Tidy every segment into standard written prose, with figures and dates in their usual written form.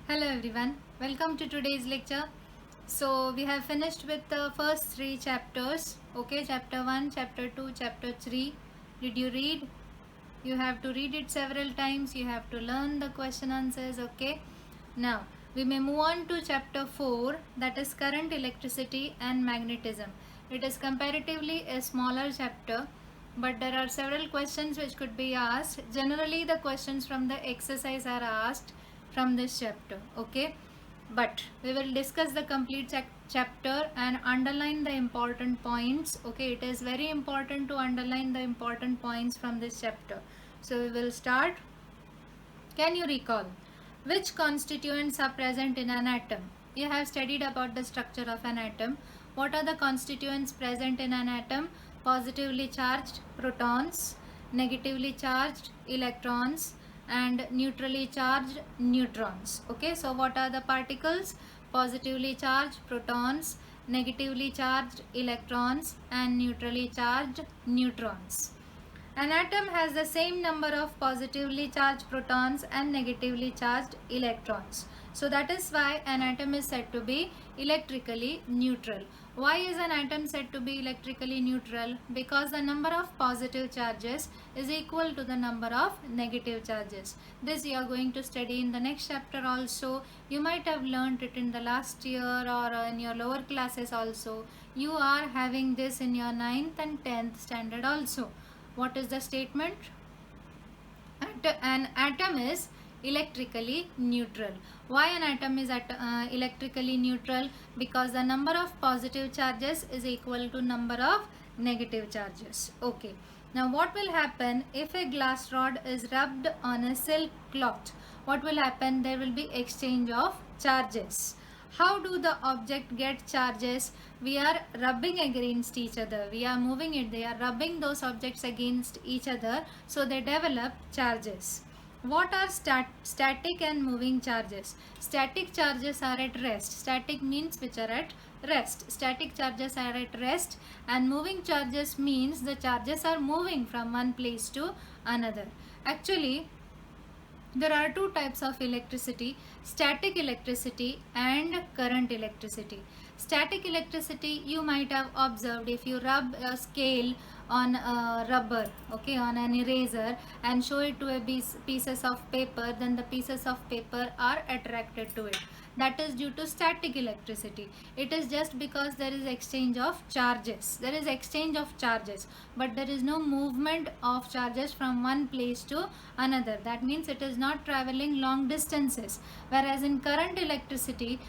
Hello everyone, welcome to today's lecture. So we have finished with the first three chapters. Okay, chapter 1, chapter 2, chapter 3. Did you read? You have to read it several times. You have to learn the question answers. Okay, now we may move on to chapter 4, that is current, electricity and magnetism. It is comparatively a smaller chapter, but there are several questions which could be asked. Generally the questions from the exercise are asked from this chapter. Okay, but we will discuss the complete chapter and underline the important points. Okay, it is very important to underline the important points from this chapter. So we will start. Can you recall which constituents are present in an atom? You have studied about the structure of an atom. What are the constituents present in an atom? Positively charged protons, negatively charged electrons, and neutrally charged neutrons. Okay, so what are the particles? Positively charged protons, negatively charged electrons, and neutrally charged neutrons. An atom has the same number of positively charged protons and negatively charged electrons. So that is why an atom is said to be electrically neutral. Why is an atom said to be electrically neutral? Because the number of positive charges is equal to the number of negative charges. This you are going to study in the next chapter also. You might have learnt it in the last year or in your lower classes also. You are having this in your 9th and 10th standard also. What is the statement? An atom is electrically neutral. Why an atom is electrically neutral? Because the number of positive charges is equal to number of negative charges. Okay. Now what will happen if a glass rod is rubbed on a silk cloth? What will happen? There will be exchange of charges. How do the object get charges? We are rubbing against each other. We are moving it. They are rubbing those objects against each other. So they develop charges. What are static and moving charges? Static charges are at rest. Static means which are at rest. Static charges are at rest, and moving charges means the charges are moving from one place to another. Actually, there are two types of electricity: static electricity and current electricity. Static electricity, you might have observed, if you rub a scale on a rubber, okay, on an eraser, and show it to a pieces of paper, then the pieces of paper are attracted to it. That is due to static electricity. It is just because there is exchange of charges. There is exchange of charges, but there is no movement of charges from one place to another. That means it is not traveling long distances. Whereas in current electricity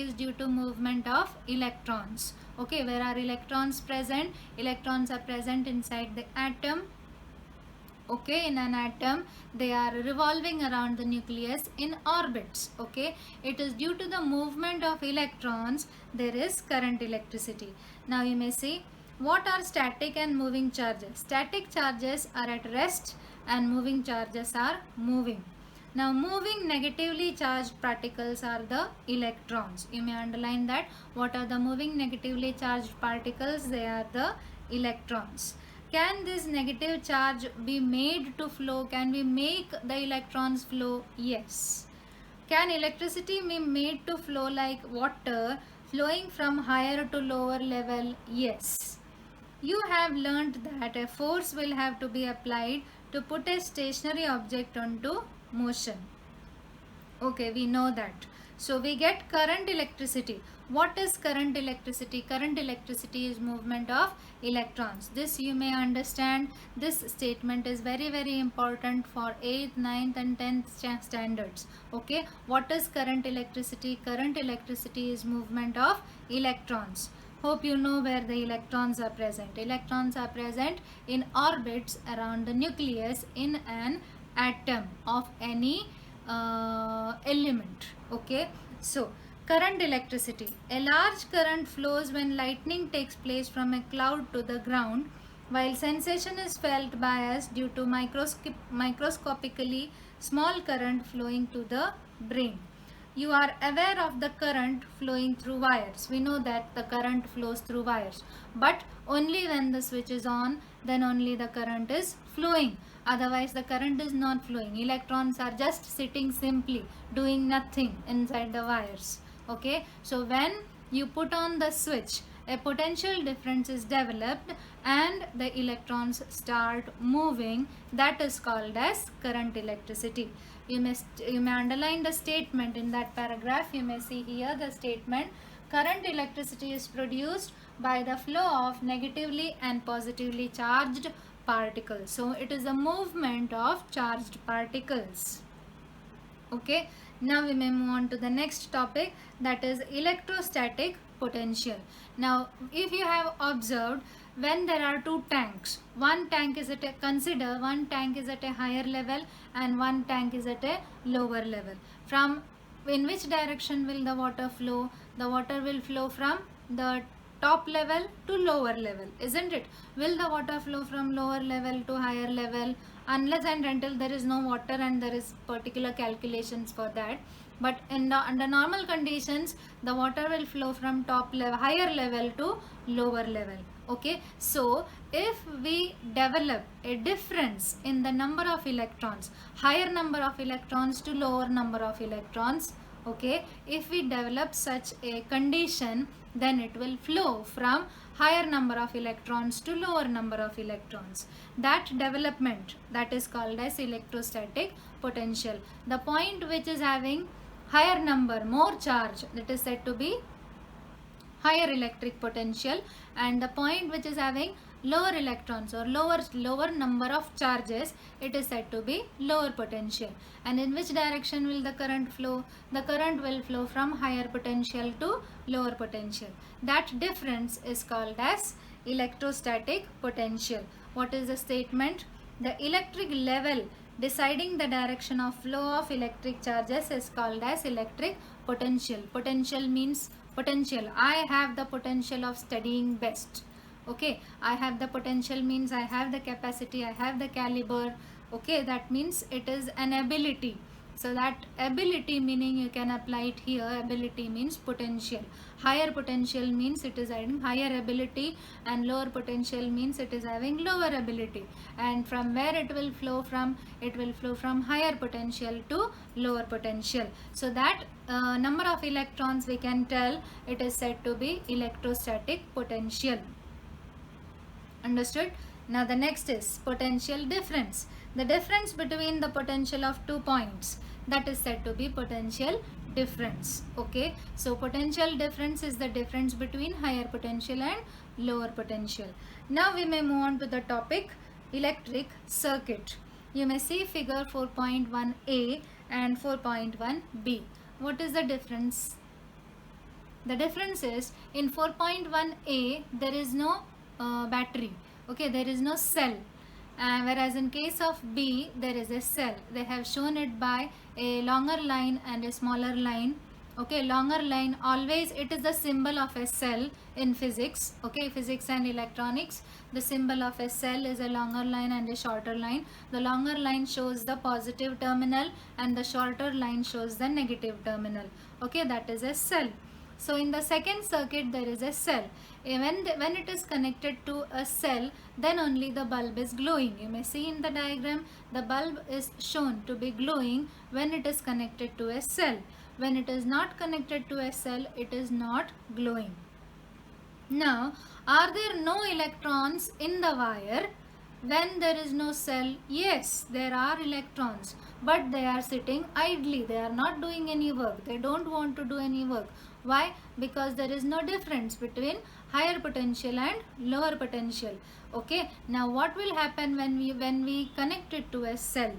is due to movement of electrons. Okay, where are electrons present? Electrons are present inside the atom. Okay, in an atom they are revolving around the nucleus in orbits. Okay, it is due to the movement of electrons there is current electricity. Now you may see, what are static and moving charges? Static charges are at rest and moving charges are moving. Now moving negatively charged particles are the electrons. You may underline that. What are the moving negatively charged particles? They are the electrons. Can this negative charge be made to flow? Can we make the electrons flow? Yes. Can electricity be made to flow like water, flowing from higher to lower level? Yes. You have learnt that a force will have to be applied to put a stationary object onto motion. Okay, we know that. So we get current electricity. What is current electricity? Current electricity is movement of electrons. This you may understand. This statement is very important for 8th, 9th and 10th standards. Okay, what is current electricity? Current electricity is movement of electrons. Hope you know where the electrons are present. Electrons are present in orbits around the nucleus in an atom of any element. Okay, so current electricity. A large current flows when lightning takes place from a cloud to the ground, while sensation is felt by us due to microscopically small current flowing to the brain. you are aware of the current flowing through wires. We know that the current flows through wires, but only when the switch is on, then only the current is flowing. Otherwise the current is not flowing. Electrons are just sitting simply, doing nothing inside the wires. Okay, so when you put on the switch, a potential difference is developed and the electrons start moving. That is called as current electricity. You may underline the statement in that paragraph. You may see here the statement, current electricity is produced by the flow of negatively and positively charged particles. So it is a movement of charged particles. Okay, now we may move on to the next topic, that is electrostatic potential. Now if you have observed, when there are two tanks, one tank is at a, consider one tank is at a higher level and one tank is at a lower level. From in which direction will the water flow? The water will flow from the top level to lower level, isn't it? Will the water flow from lower level to higher level? Unless and until there is no water and there is particular calculations for that. But under normal conditions, the water will flow from top level, higher level to lower level. Okay, so if we develop a difference in the number of electrons, higher number of electrons to lower number of electrons, okay, if we develop such a condition, then it will flow from higher number of electrons to lower number of electrons. That development, that is called as electrostatic potential. The point which is having higher number, more charge, that is said to be higher electric potential, and the point which is having lower electrons or lower number of charges, it is said to be lower potential. And in which direction will the current flow? The current will flow from higher potential to lower potential. That difference is called as electrostatic potential. What is the statement? The electric level deciding the direction of flow of electric charges is called as electric potential. Potential means potential. I have the potential of studying best. Okay, I have the potential means I have the capacity, I have the caliber. Okay, that means it is an ability. So that ability meaning you can apply it here. Ability means potential. Higher potential means it is having higher ability, and lower potential means it is having lower ability. And from where it will flow from? It will flow from higher potential to lower potential. So that number of electrons we can tell it is said to be electrostatic potential. Understood? Now the next is potential difference. The difference between the potential of 2 points, that is said to be potential difference. Okay, so potential difference is the difference between higher potential and lower potential. Now we may move on to the topic electric circuit. You may see figure 4.1a and 4.1b. What is the difference? The difference is in 4.1a there is no battery. Okay, there is no cell. Whereas in case of B, there is a cell. They have shown it by a longer line and a smaller line. Okay, longer line, always it is the symbol of a cell in physics. Okay, physics and electronics, the symbol of a cell is a longer line and a shorter line. The longer line shows the positive terminal and the shorter line shows the negative terminal. Okay, that is a cell. So in the second circuit there is a cell. When it is connected to a cell, then only the bulb is glowing. You may see in the diagram the bulb is shown to be glowing when it is connected to a cell. When it is not connected to a cell, it is not glowing. Now, are there no electrons in the wire? When there is no cell, yes, there are electrons, but they are sitting idly. They are not doing any work. They don't want to do any work. Why? Because there is no difference between higher potential and lower potential. Okay, now what will happen when we connect it to a cell?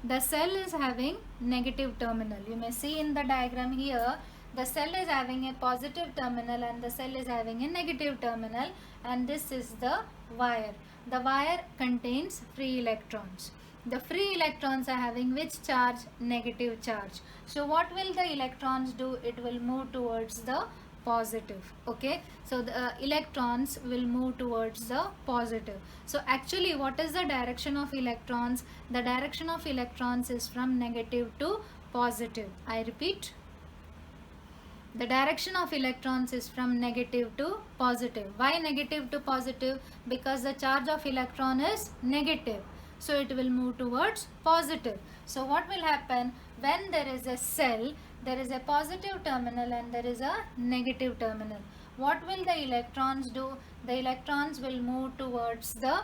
The cell is having negative terminal. You may see in the diagram here, the cell is having a positive terminal and the cell is having a negative terminal, and this is the wire. The wire contains free electrons. The free electrons are having which charge? Negative charge. So what will the electrons do? It will move towards the positive. Okay, so the electrons will move towards the positive. So actually what is the direction of electrons? The direction of electrons is from negative to positive. I repeat, The direction of electrons is from negative to positive. Why negative to positive? Because the charge of electron is negative. So it will move towards positive. So what will happen when there is a cell, there is a positive terminal and there is a negative terminal. What will the electrons do? The electrons will move towards the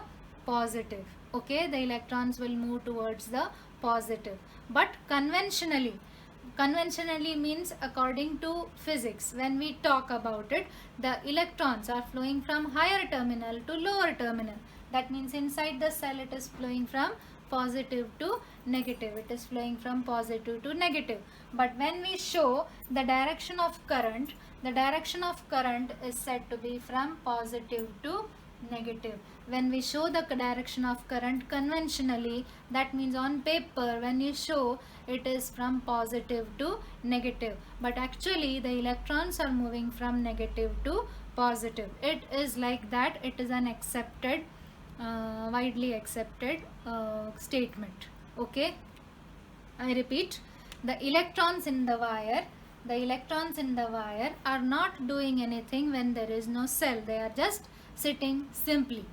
positive. Okay, the electrons will move towards the positive. But conventionally means according to physics, when we talk about it, the electrons are flowing from higher terminal to lower terminal. That means inside the cell it is flowing from positive to negative. It is flowing from positive to negative. But when we show the direction of current, the direction of current is said to be from positive to negative. When we show the direction of current conventionally, that means on paper when you show, it is from positive to negative, but actually the electrons are moving from negative to positive. It is like that. It is an accepted, widely accepted statement. Okay, I repeat, the electrons in the wire are not doing anything when there is no cell. They are just sitting simply.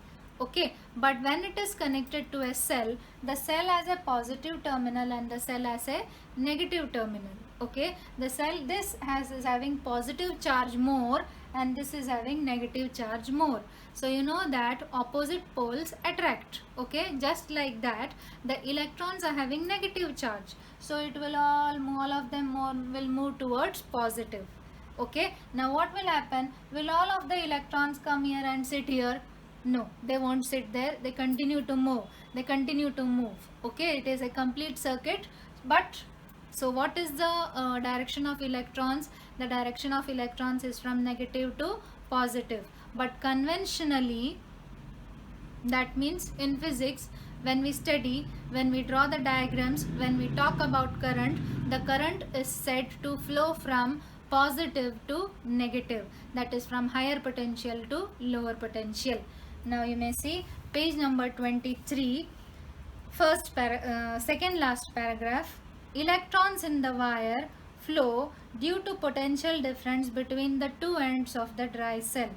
Okay, but when it is connected to a cell, the cell has a positive terminal and the cell has a negative terminal. Okay, the cell is having positive charge more and this is having negative charge more. So you know that opposite poles attract. Okay, just like that, the electrons are having negative charge, so it will all of them will move towards positive. Okay, now what will happen? Will all of the electrons come here and sit here? No, they won't sit there. They continue to move. Okay, it is a complete circuit. But so what is the direction of electrons? The direction of electrons is from negative to positive. But conventionally, that means in physics, when we study, when we draw the diagrams, when we talk about current, the current is said to flow from positive to negative. That is from higher potential to lower potential. Now you may see page number 23, second last paragraph. Electrons in the wire flow due to potential difference between the two ends of the dry cell.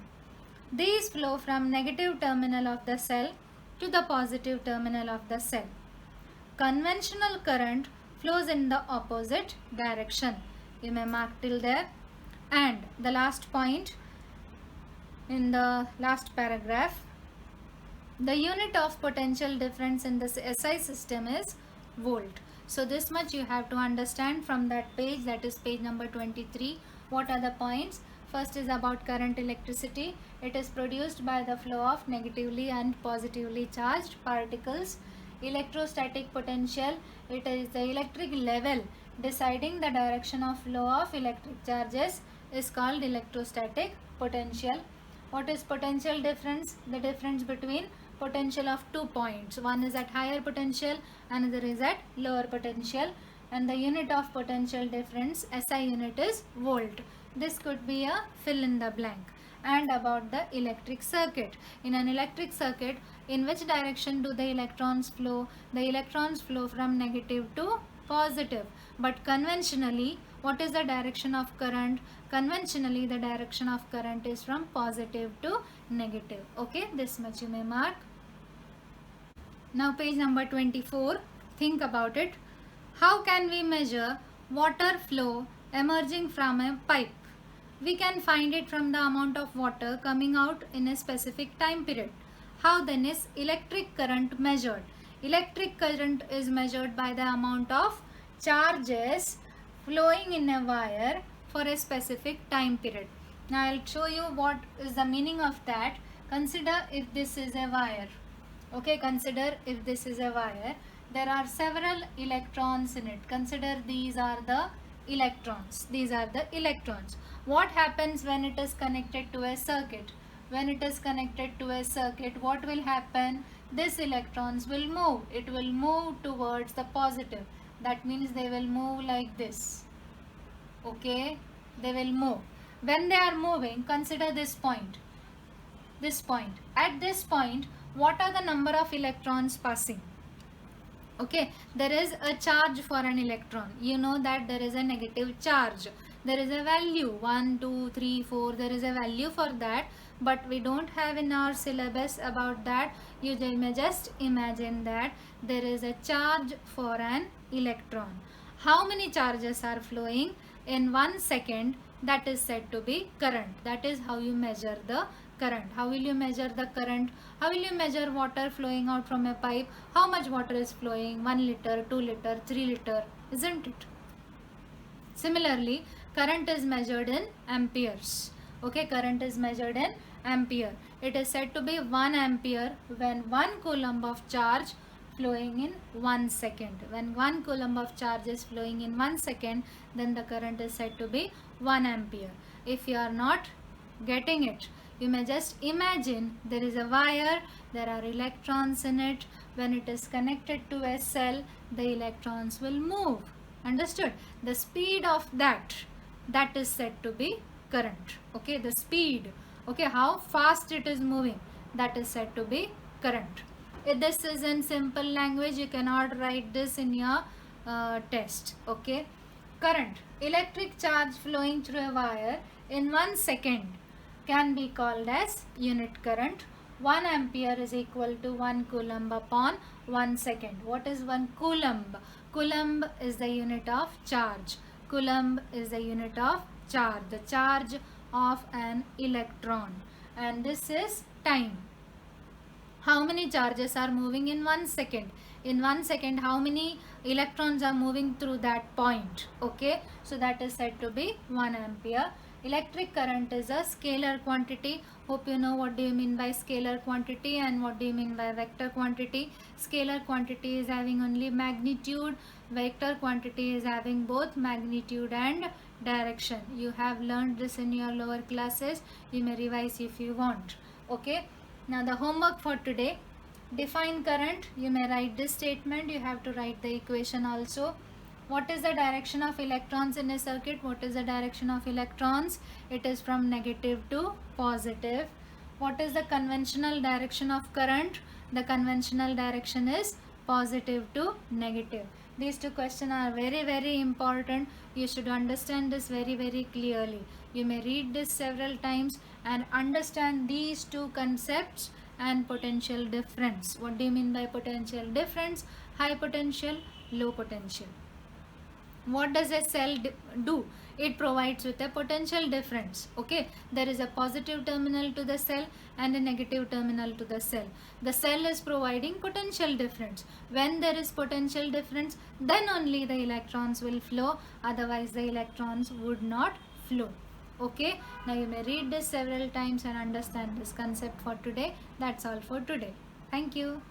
These flow from negative terminal of the cell to the positive terminal of the cell. Conventional current flows in the opposite direction. You may mark till there. And the last point in the last paragraph, the unit of potential difference in the SI system is volt. So this much you have to understand from that page, that is page number 23. What are the points? First is about current electricity. It is produced by the flow of negatively and positively charged particles. Electrostatic potential, it is the electric level deciding the direction of flow of electric charges, is called electrostatic potential. What is potential difference? The difference between potential of 2 points. One is at higher potential, another is at lower potential, and the unit of potential difference, SI unit, is volt. This could be a fill in the blank. And about the electric circuit. In an electric circuit, in which direction do the electrons flow? The electrons flow from negative to positive. But conventionally, what is the direction of current? Conventionally, the direction of current is from positive to negative. Okay, this much you may mark. Now page number 24, think about it. How can we measure water flow emerging from a pipe? We can find it from the amount of water coming out in a specific time period. How then is electric current measured? Electric current is measured by the amount of charges flowing in a wire for a specific time period. Now I'll show you what is the meaning of that. Consider if this is a wire. Okay, consider if this is a wire. There are several electrons in it. Consider these are the electrons. These are the electrons. What happens when it is connected to a circuit? When it is connected to a circuit, what will happen? These electrons will move. It will move towards the positive. That means they will move like this. Okay, they will move. When they are moving, consider this point. This point. At this point, what are the number of electrons passing? Okay, there is a charge for an electron. You know that there is a negative charge. there is a value 1, 2, 3, 4, there is a value for that, but we don't have in our syllabus about that. You may just imagine that there is a charge for an electron. How many charges are flowing in 1 second? That is said to be current. That is how you measure the current. How will you measure the current? How will you measure water flowing out from a pipe? How much water is flowing? 1 liter, 2 liter, 3 liter, isn't it? Similarly, current is measured in amperes. Okay, current is measured in ampere. It is said to be 1 ampere when 1 coulomb of charge flowing in 1 second. When 1 coulomb of charge is flowing in 1 second, then the current is said to be 1 ampere. If you are not getting it, you may just imagine there is a wire, there are electrons in it. When it is connected to a cell, the electrons will move. Understood? The speed of that is said to be current. Okay, the speed, okay, how fast it is moving, that is said to be current. If this is in simple language, you cannot write this in your test. Okay, current, electric charge flowing through a wire in 1 second can be called as unit current. 1 ampere is equal to 1 coulomb upon 1 second. What is 1 coulomb? Coulomb is the unit of charge. Coulomb is the unit of charge, the charge of an electron. And this is time. How many charges are moving in 1 second? In 1 second, how many electrons are moving through that point? Okay, so that is said to be 1 ampere. Electric current is a scalar quantity. Hope you know what do you mean by scalar quantity and what do you mean by vector quantity. Scalar quantity is having only magnitude. Vector quantity is having both magnitude and direction. You have learned this in your lower classes. You may revise if you want. Okay. Now the homework for today. Define current. You may write this statement. You have to write the equation also. What is the direction of electrons in a circuit? What is the direction of electrons? It is from negative to positive. What is the conventional direction of current? The conventional direction is positive to negative. These two questions are very, very important. You should understand this very, very clearly. You may read this several times and understand these two concepts and potential difference. What do you mean by potential difference? High potential, low potential. What does a cell do? It provides with a potential difference. Okay, there is a positive terminal to the cell and a negative terminal to the cell. The cell is providing potential difference. When there is potential difference, then only the electrons will flow, otherwise the electrons would not flow. Okay, now you may read this several times and understand this concept for today. That's all for today. Thank you.